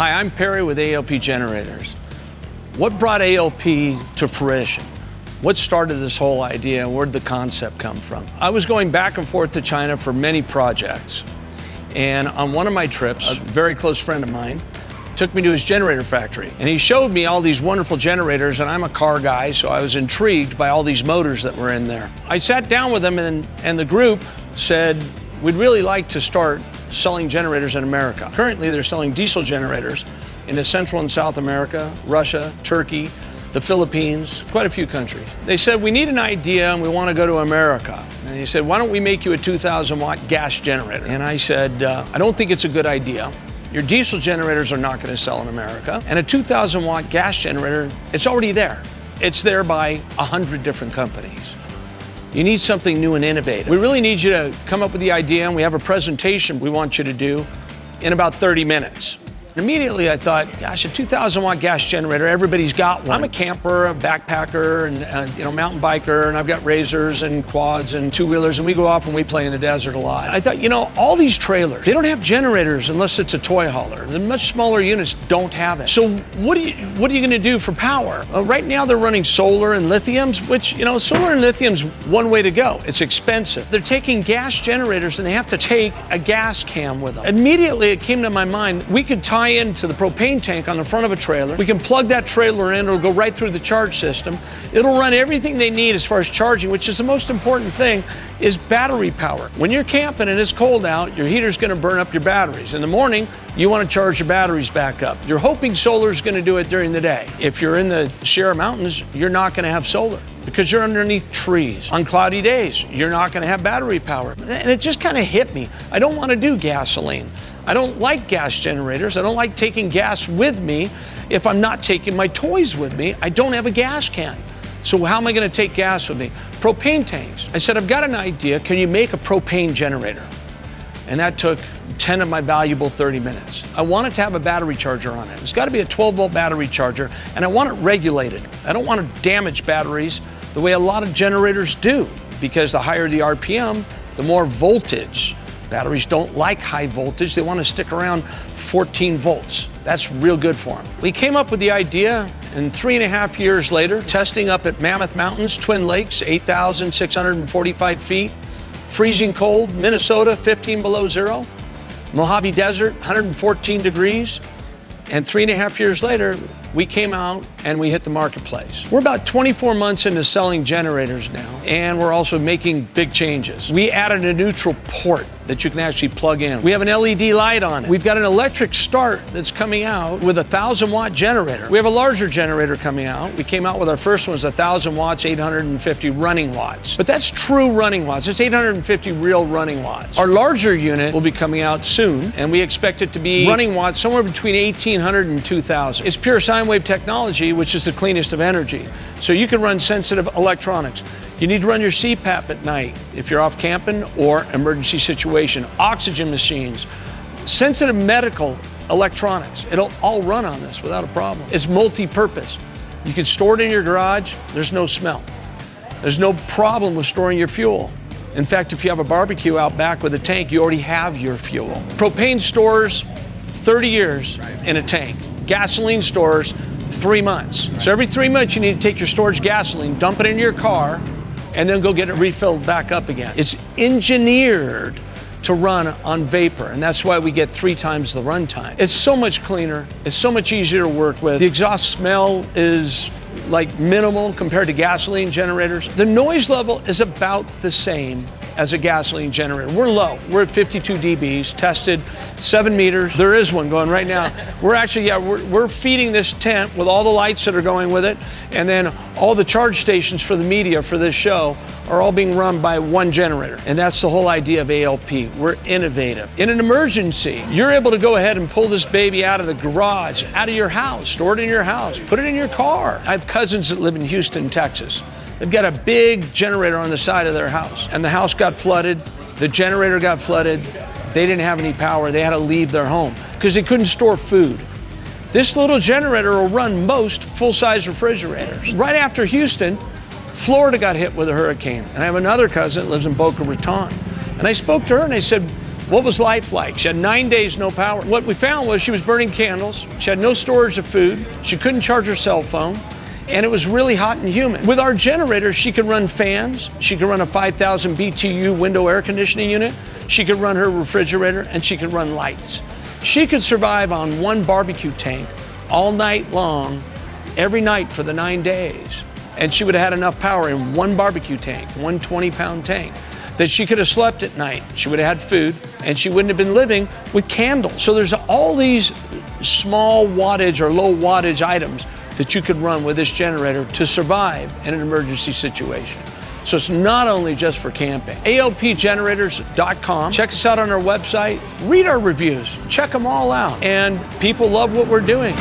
Hi, I'm Perry with ALP Generators. What brought ALP to fruition? What started this whole idea and where did the concept come from? I was going back and forth to China for many projects. And on one of my trips, a very close friend of mine took me to his generator factory. And he showed me all these wonderful generators, and I'm a car guy, so I was intrigued by all these motors that were in there. I sat down with him and the group said, we'd really like to start selling generators in America. Currently, they're selling diesel generators into Central and South America, Russia, Turkey, the Philippines, quite a few countries. They said, we need an idea and we want to go to America. And he said, why don't we make you a 2,000 watt gas generator? And I said, I don't think it's a good idea. Your diesel generators are not going to sell in America. And a 2,000 watt gas generator, it's already there. It's there by 100 different companies. You need something new and innovative. We really need you to come up with the idea, and we have a presentation we want you to do in about 30 minutes. Immediately I thought, gosh, a 2,000 watt gas generator, everybody's got one. I'm a camper, a backpacker, and mountain biker, and I've got razors and quads and two-wheelers, and we go off and we play in the desert a lot. I thought, all these trailers, they don't have generators unless it's a toy hauler. The much smaller units don't have it. So what are you going to do for power? Right now they're running solar and lithiums, which, solar and lithium's one way to go. It's expensive. They're taking gas generators and they have to take a gas can with them. Immediately it came to my mind, we could tie into the propane tank on the front of a trailer. We can plug that trailer in, it'll go right through the charge system. It'll run everything they need as far as charging, which is the most important thing, is battery power. When you're camping and it's cold out, your heater's gonna burn up your batteries. In the morning, you wanna charge your batteries back up. You're hoping solar's gonna do it during the day. If you're in the Sierra Mountains, you're not gonna have solar because you're underneath trees. On cloudy days, you're not gonna have battery power. And it just kind of hit me. I don't wanna do gasoline. I don't like gas generators. I don't like taking gas with me. If I'm not taking my toys with me, I don't have a gas can. So how am I going to take gas with me? Propane tanks. I said, I've got an idea. Can you make a propane generator? And that took 10 of my valuable 30 minutes. I want it to have a battery charger on it. It's got to be a 12-volt battery charger, and I want it regulated. I don't want to damage batteries the way a lot of generators do, because the higher the RPM, the more voltage. Batteries don't like high voltage. They want to stick around 14 volts. That's real good for them. We came up with the idea, and 3.5 years later, testing up at Mammoth Mountains, Twin Lakes, 8,645 feet, freezing cold, Minnesota, 15 below zero, Mojave Desert, 114 degrees, and 3.5 years later, we came out and we hit the marketplace. We're about 24 months into selling generators now, and we're also making big changes. We added a neutral port that you can actually plug in. We have an LED light on it. We've got an electric start that's coming out with a 1,000 watt generator. We have a larger generator coming out. We came out with our first one, was 1,000 watts, 850 running watts. But that's true running watts. It's 850 real running watts. Our larger unit will be coming out soon, and we expect it to be running watts somewhere between 1,800 and 2,000. It's pure sine wave technology, which is the cleanest of energy. So you can run sensitive electronics. You need to run your CPAP at night if you're off camping or emergency situation. Oxygen machines, sensitive medical electronics. It'll all run on this without a problem. It's multi-purpose. You can store it in your garage. There's no smell. There's no problem with storing your fuel. In fact, if you have a barbecue out back with a tank, you already have your fuel. Propane stores 30 years in a tank. Gasoline stores 3 months. So every 3 months you need to take your storage gasoline, dump it in your car, and then go get it refilled back up again. It's engineered to run on vapor, and that's why we get 3 times the run time. It's so much cleaner. It's so much easier to work with. The exhaust smell is like minimal compared to gasoline generators. The noise level is about the same as a gasoline generator. We're low. We're at 52 dBs, tested 7 meters. There is one going right now. We're actually, we're feeding this tent with all the lights that are going with it, and then all the charge stations for the media for this show are all being run by one generator. And that's the whole idea of ALP. We're innovative. In an emergency, you're able to go ahead and pull this baby out of the garage, out of your house, store it in your house, put it in your car. I have cousins that live in Houston, Texas. They've got a big generator on the side of their house, and the house got flooded, the generator got flooded, they didn't have any power, they had to leave their home because they couldn't store food. This little generator will run most full-size refrigerators. Right after Houston, Florida got hit with a hurricane, and I have another cousin that lives in Boca Raton. And I spoke to her and I said, What was life like? She had 9 days no power. What we found was she was burning candles, she had no storage of food, she couldn't charge her cell phone, and it was really hot and humid. With our generator, she could run fans, she could run a 5,000 BTU window air conditioning unit, she could run her refrigerator, and she could run lights. She could survive on one barbecue tank all night long, every night for the 9 days. And she would have had enough power in one barbecue tank, one 20-pound tank, that she could have slept at night. She would have had food, and she wouldn't have been living with candles. So there's all these small wattage or low wattage items that you could run with this generator to survive in an emergency situation. So it's not only just for camping. ALPgenerators.com. Check us out on our website. Read our reviews. Check them all out. And people love what we're doing.